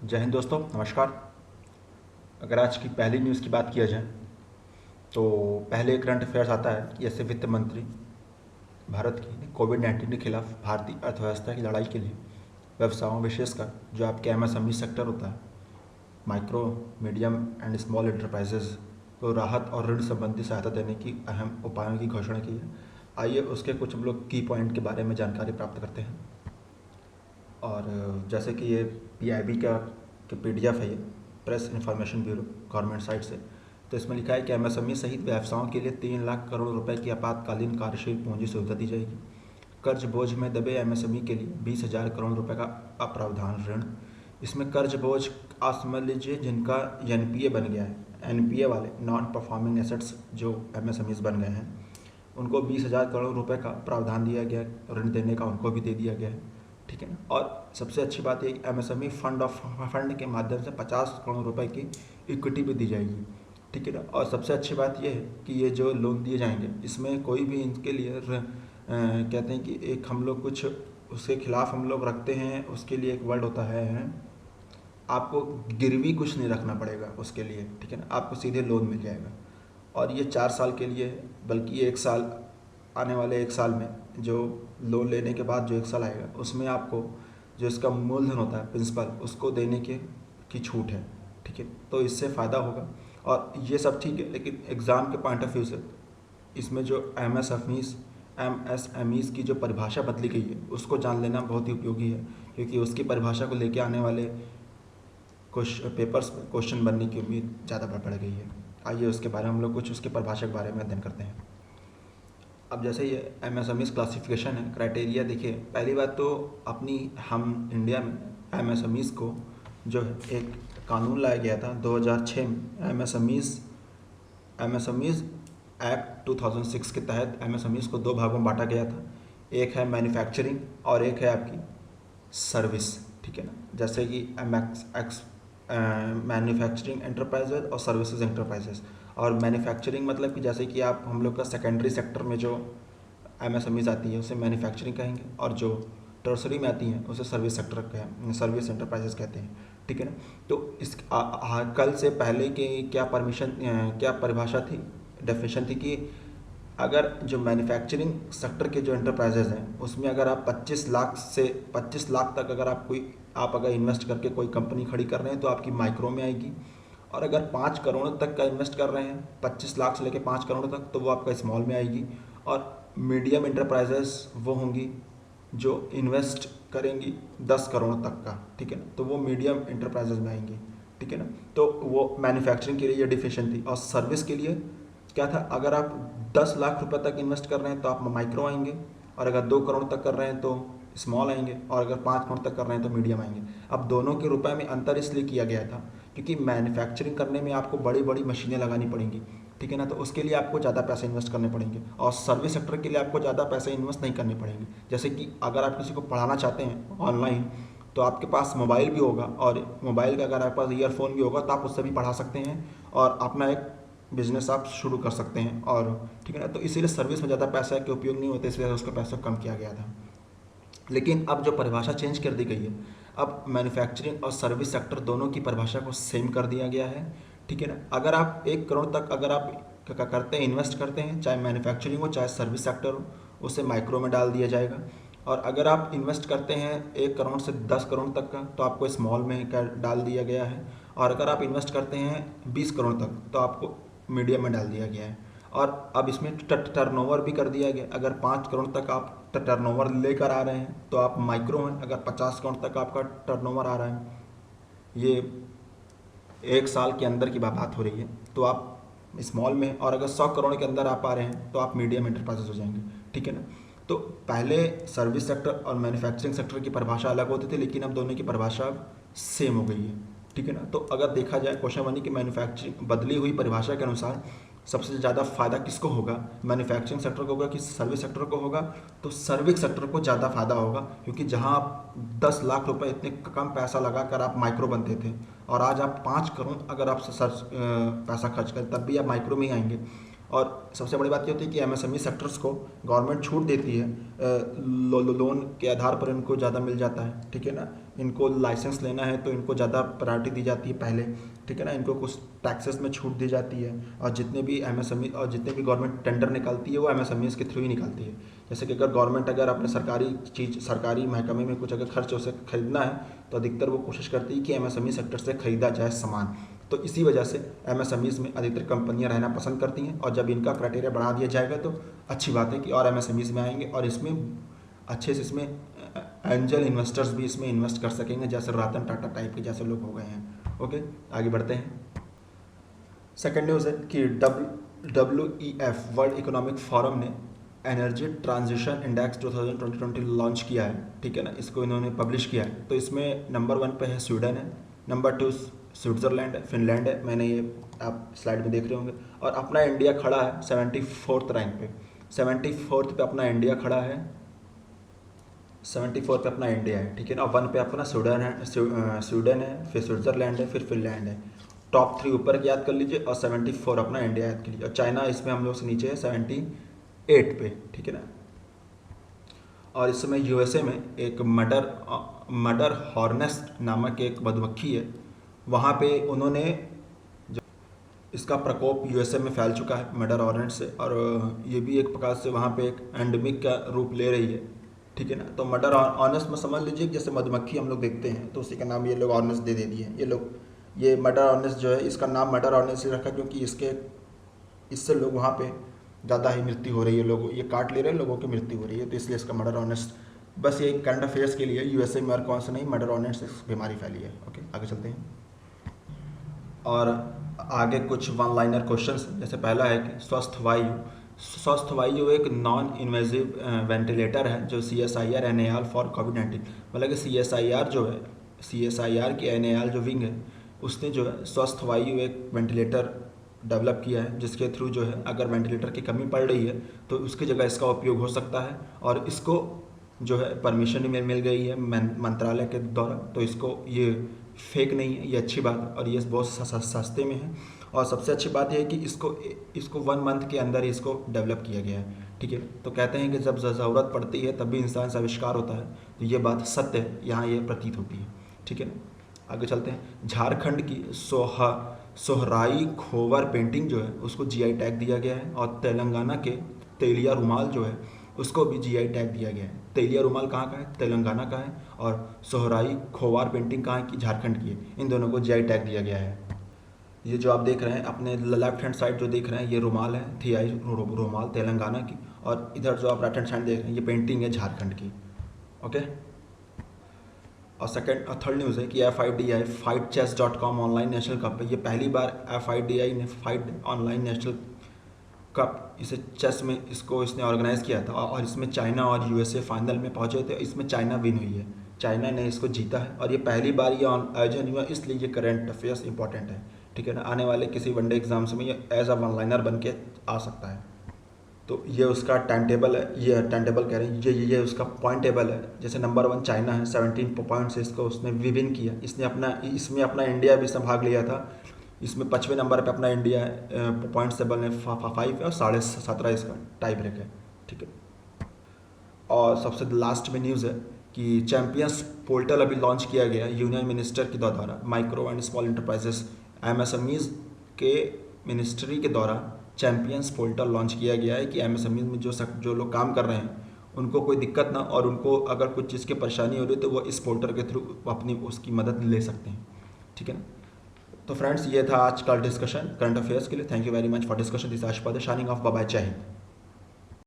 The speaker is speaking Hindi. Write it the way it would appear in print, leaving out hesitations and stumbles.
जय हिंद दोस्तों, नमस्कार। अगर आज की पहली न्यूज़ की बात किया जाए तो पहले करंट अफेयर्स आता है कि ऐसे वित्त मंत्री भारत की कोविड-19 के खिलाफ भारतीय अर्थव्यवस्था की लड़ाई के लिए व्यवसायों, विशेषकर जो आपके एमएसएमई सेक्टर होता है, micro, medium and small enterprises को राहत और ऋण संबंधी सहायता देने की अहम उपायों की घोषणा की है। आइए उसके कुछ हम लोग की पॉइंट के बारे में जानकारी प्राप्त करते हैं। और जैसे कि ये पीआईबी का पीडीएफ है, ये press information bureau government site से। तो इसमें लिखा है कि एमएसएमई सहित व्यवसायों के लिए 3 लाख करोड़ रुपए की आपातकालीन कार्यशील पूंजी सुविधा दी जाएगी। कर्ज बोझ में दबे एमएसएमई के लिए 20,000 करोड़ रुपए का अप्रावधान ऋण। इसमें कर्ज बोझ आप समझ लीजिए जिनका एनपीए बन गया है, एनपीए वाले नॉन परफॉर्मिंग एसेट्स जो एमएसएमईज बन गए हैं, उनको 20,000 करोड़ रुपए का प्रावधान दिया गया है, ऋण देने का उनको भी दे दिया गया है। ठीक है ना। और सबसे अच्छी बात ये एमएसएमई फंड के माध्यम से 50 करोड़ रुपए की इक्विटी भी दी जाएगी। ठीक है ना। और सबसे अच्छी बात ये है कि ये जो लोन दिए जाएंगे इसमें कोई भी इनके लिए कहते हैं कि एक हम लोग कुछ उसके खिलाफ हम लोग रखते हैं, उसके लिए एक वर्ड होता है, आपको गिरवी कुछ नहीं रखना पड़ेगा उसके लिए। ठीक है ना। आपको सीधे लोन मिल जाएगा और ये 4 साल के लिए है, बल्कि 1 साल, आने वाले 1 साल में जो लोन लेने के बाद जो 1 साल आएगा उसमें आपको जो इसका मूलधन होता है, प्रिंसिपल, उसको देने की छूट है। ठीक है। तो इससे फ़ायदा होगा और ये सब ठीक है, लेकिन एग्ज़ाम के पॉइंट ऑफ व्यू से इसमें जो एमएसएमईज़ की जो परिभाषा बदली गई है उसको जान लेना बहुत ही उपयोगी है, क्योंकि उसकी परिभाषा को लेके आने वाले पेपर्स में क्वेश्चन बनने की उम्मीद ज़्यादा बढ़ गई है। आइए उसके बारे में हम लोग कुछ उसके परिभाषा के बारे में अध्ययन करते हैं। अब जैसे ये एमएसएमईज़ क्लासिफिकेशन है, क्राइटेरिया देखिए। पहली बात तो अपनी हम इंडिया में एमएसएमईज़ को जो है एक कानून लाया गया था 2006 में, एमएसएमईज़ एक्ट 2006 के तहत एमएसएमईज़ को 2 भागों में बांटा गया था। एक है मैन्युफैक्चरिंग और एक है आपकी सर्विस। ठीक है ना। जैसे कि मैन्युफैक्चरिंग एंटरप्राइजेज और सर्विसेज एंटरप्राइजेज। और मैन्युफैक्चरिंग मतलब कि जैसे कि आप हम लोग का सेकेंडरी सेक्टर में जो एमएसएमईज़ आती है उसे मैन्युफैक्चरिंग कहेंगे, और जो टर्सरी में आती हैं उसे सर्विस सेक्टर सर्विस एंटरप्राइजेज कहते हैं। ठीक है ना। तो इस कल से पहले की क्या परिभाषा थी, डेफिनेशन थी कि अगर जो मैन्युफैक्चरिंग सेक्टर के जो एंटरप्राइजेज हैं उसमें अगर आप 25 लाख से 25 लाख तक आप अगर इन्वेस्ट करके कोई कंपनी खड़ी कर रहे हैं तो आपकी माइक्रो में आएगी। और अगर 5 करोड़ तक का इन्वेस्ट कर रहे हैं, 25 लाख से लेकर 5 करोड़ तक, तो वो आपका स्मॉल में आएगी। और मीडियम एंटरप्राइजेस वो होंगी जो इन्वेस्ट करेंगी 10 करोड़ तक का। ठीक है ना। तो वो मीडियम एंटरप्राइजेज में आएंगी। ठीक है ना। तो वो मैन्युफैक्चरिंग के लिए ये डिफिनेशन थी। और सर्विस के लिए क्या था, अगर आप 10 लाख रुपए तक इन्वेस्ट कर रहे हैं तो आप माइक्रो आएंगे, और अगर 2 करोड़ तक कर रहे हैं तो स्मॉल आएंगे, और अगर 5 करोड़ तक कर रहे हैं तो मीडियम आएंगे। अब दोनों के रुपए में अंतर इसलिए किया गया था क्योंकि मैन्युफैक्चरिंग करने में आपको बड़ी बड़ी मशीनें लगानी पड़ेंगी। ठीक है ना। तो उसके लिए आपको ज़्यादा पैसे इन्वेस्ट करने पड़ेंगे, और सर्विस सेक्टर के लिए आपको ज़्यादा पैसे इन्वेस्ट नहीं करने पड़ेंगे। जैसे कि अगर आप किसी को पढ़ाना चाहते हैं ऑनलाइन तो आपके पास मोबाइल भी होगा, और मोबाइल का अगर आपके पास ईयरफोन भी होगा तो आप उससे भी पढ़ा सकते हैं और अपना एक बिजनेस आप शुरू कर सकते हैं। और ठीक है ना। तो इसीलिए सर्विस में ज़्यादा पैसा के उपयोग नहीं होते, इसलिए उसका पैसा कम किया गया था। लेकिन अब जो परिभाषा चेंज कर दी गई है, अब मैन्युफैक्चरिंग और सर्विस सेक्टर दोनों की परिभाषा को सेम कर दिया गया है। ठीक है ना। अगर आप 1 करोड़ तक अगर आप क्या करते हैं, इन्वेस्ट करते हैं, चाहे मैन्युफैक्चरिंग हो चाहे सर्विस सेक्टर हो, उसे माइक्रो में डाल दिया जाएगा। और अगर आप इन्वेस्ट करते हैं 1 करोड़ से 10 करोड़ तक का तो आपको स्मॉल में डाल दिया गया है। और अगर आप इन्वेस्ट करते हैं 20 करोड़ तक तो आपको मीडियम में डाल दिया गया है। और अब इसमें टर्नओवर भी कर दिया गया। अगर 5 करोड़ तक आप टर्नओवर लेकर आ रहे हैं तो आप माइक्रो हैं, अगर 50 करोड़ तक आपका टर्नओवर आ रहा है, ये 1 साल के अंदर की बात हो रही है, तो आप स्मॉल में, और अगर 100 करोड़ के अंदर आप आ रहे हैं तो आप मीडियम एंटरप्राइजेस हो जाएंगे। ठीक है ना। तो पहले सर्विस सेक्टर और मैन्युफैक्चरिंग सेक्टर की परिभाषा अलग होती थी, लेकिन अब दोनों की परिभाषा सेम हो गई है। ठीक है ना। तो अगर देखा जाए क्वेश्चन बनी कि मैन्युफैक्चरिंग बदली हुई परिभाषा के अनुसार सबसे ज़्यादा फायदा किसको होगा, मैन्युफैक्चरिंग सेक्टर को होगा कि सर्विस सेक्टर को होगा, तो सर्विस सेक्टर को ज़्यादा फायदा होगा, क्योंकि जहां आप 10 लाख रुपए इतने कम पैसा लगाकर आप माइक्रो बनते थे, और आज आप 5 करोड़ अगर आप पैसा खर्च करें तब भी आप माइक्रो में ही आएंगे। और सबसे बड़ी बात ये होती है कि एमएसएमई सेक्टर्स को गवर्नमेंट छूट देती है, लोन के आधार पर इनको ज़्यादा मिल जाता है, ठीक है ना। इनको लाइसेंस लेना है तो इनको ज़्यादा प्रायोरिटी दी जाती है पहले, ठीक है ना। इनको कुछ टैक्सेस में छूट दी जाती है, और जितने भी एमएसएमई और जितने भी गवर्नमेंट टेंडर निकालती है वो एमएसएमईज के थ्रू ही निकालती है। जैसे कि अगर गवर्नमेंट अगर अपने सरकारी महकमे में कुछ अगर खर्च उसे खरीदना है तो अधिकतर वो कोशिश करती है कि एमएसएमई सेक्टर से खरीदा जाए सामान। तो इसी वजह से एमएसएमईज में अधिकतर कंपनियां रहना पसंद करती हैं, और जब इनका क्राइटेरिया बढ़ा दिया जाएगा तो अच्छी बात है कि और एमएसएमईज में आएंगे, और इसमें अच्छे से इसमें एंजल इन्वेस्टर्स भी इसमें इन्वेस्ट कर सकेंगे, जैसे रतन टाटा टाइप के जैसे लोग हो गए हैं। ओके, आगे बढ़ते हैं। सेकेंड न्यूज़ है कि WEF वर्ल्ड इकोनॉमिक फोरम ने एनर्जी ट्रांजिशन इंडेक्स 2020 लॉन्च किया है, ठीक है ना। इसको इन्होंने पब्लिश किया है। तो इसमें नंबर 1 पे है स्वीडन है, नंबर 2 स्विट्ज़रलैंड है, फिनलैंड है, मैंने ये आप स्लाइड में देख रहे होंगे, और अपना इंडिया खड़ा है 74th रैंक पे। 74th पे अपना इंडिया खड़ा है, 74 पे अपना इंडिया है, ठीक है ना। 1 पे अपना स्वीडन है, फिर स्विट्ज़रलैंड है, फिर फिनलैंड है। टॉप 3 ऊपर की याद कर लीजिए, और 74 अपना इंडिया याद कर लीजिए, और चाइना इसमें हम लोग से नीचे है 78 पे, ठीक है ना। और इस समय यूएसए में एक मडर हॉर्नेस्ट नामक एक मधुमक्खी है, वहाँ पे उन्होंने इसका प्रकोप यूएसए में फैल चुका है मडर हॉर्नेट से, और ये भी एक प्रकार से वहाँ पे एक एंडेमिक का रूप ले रही है, ठीक है ना। तो मडर हॉर्नेट में समझ लीजिए जैसे मधुमक्खी हम लोग देखते हैं, तो उसी का नाम ये लोग हॉर्नेट दे दिए ये लोग। ये मडर हॉर्नेट जो है, इसका नाम मडर हॉर्नेट से रखा क्योंकि इससे लोग वहाँ पे ज़्यादा ही मृत्यु हो रही है, लोगों ये काट ले रहे हैं, लोगों की मृत्यु हो रही है, तो इसलिए इसका मडर हॉर्नेट। बस ये करंट अफेयर्स के लिए यूएसए में और कौन से नहीं, मडर हॉर्नेट से बीमारी फैली है। ओके, आगे चलते हैं। और आगे कुछ वन लाइनर क्वेश्चंस, जैसे पहला है कि स्वस्थ वायु एक नॉन इन्वेजिव वेंटिलेटर है जो CSIR NAL फॉर कोविड-19, मतलब कि CSIR जो है, CSIR की NAL जो विंग है, उसने जो है स्वस्थ वायु एक वेंटिलेटर डेवलप किया है, जिसके थ्रू जो है अगर वेंटिलेटर की कमी पड़ रही है तो उसकी जगह इसका उपयोग हो सकता है, और इसको जो है परमिशन भी मिल गई है मंत्रालय के द्वारा। तो इसको ये फेक नहीं है, ये अच्छी बात है, और ये बहुत सस्ते में है। और सबसे अच्छी बात यह है कि इसको 1 मंथ के अंदर ही इसको डेवलप किया गया है, ठीक है। तो कहते हैं कि जब ज़रूरत पड़ती है तभी इंसान से आविष्कार होता है, तो ये बात सत्य है, यहाँ ये प्रतीत होती है, ठीक है ना। आगे चलते हैं। झारखंड की सोहराई खोवर पेंटिंग जो है उसको GI टैग दिया गया है, और तेलंगाना के तेलिया रुमाल जो है उसको भी GI टैग दिया गया है। तेलिया रुमाल कहाँ का है? तेलंगाना का है, और सोहराई खोवार पेंटिंग कहाँ की? झारखंड की है। इन दोनों को GI टैग दिया गया है। ये जो आप देख रहे हैं अपने लेफ्ट हैंड साइड जो देख रहे हैं, ये रुमाल है, थियाई रुमाल तेलंगाना की, और इधर जो आप राइट हैंड साइड देख रहे हैं ये पेंटिंग है झारखंड की। ओके, और थर्ड न्यूज़ है कि FIDI fightchess.com online national cup है। ये पहली बार FIDI ने फाइट ऑनलाइन नेशनल कप, इसे चेस में इसने ऑर्गेनाइज़ किया था, और इसमें चाइना और USA फाइनल में पहुंचे थे। इसमें चाइना विन हुई है, चाइना ने इसको जीता है, और ये पहली बार ये आयोजन हुआ, इसलिए ये करंट अफेयर्स इंपॉर्टेंट है, ठीक है ना। आने वाले किसी वनडे एग्जाम्स में ये एज अ वन लाइनर बन के आ सकता है। तो ये उसका टाइम टेबल है, ये टाइम टेबल कह रहे हैं, ये उसका पॉइंट टेबल है। जैसे नंबर 1 चाइना है, 17 पॉइंट से इसको उसने विन किया। इसमें अपना इंडिया भी इसमें भाग लिया था। इसमें 5वें नंबर पे अपना इंडिया है, पॉइंट्स टेबल में 5 है, और 17.5 इसका टाई ब्रेक है, ठीक है। और सबसे लास्ट में न्यूज़ है कि चैम्पियंस पोर्टल अभी लॉन्च किया गया यूनियन मिनिस्टर के द्वारा, micro and small enterprises MSMEs के मिनिस्ट्री के द्वारा चैम्पियंस पोर्टल लॉन्च किया गया है कि MSMEs में जो लोग काम कर रहे हैं उनको कोई दिक्कत ना, और उनको अगर कुछ चीज़ की परेशानी हो रही है तो वो इस पोर्टल के थ्रू अपनी उसकी मदद ले सकते हैं, ठीक है ना। तो फ्रेंड्स, ये था आज का डिस्कशन करंट अफेयर्स के लिए। Thank you very much for discussion. This आशुपद शाइनिंग ऑफ, बाय बाय, जय हिंद।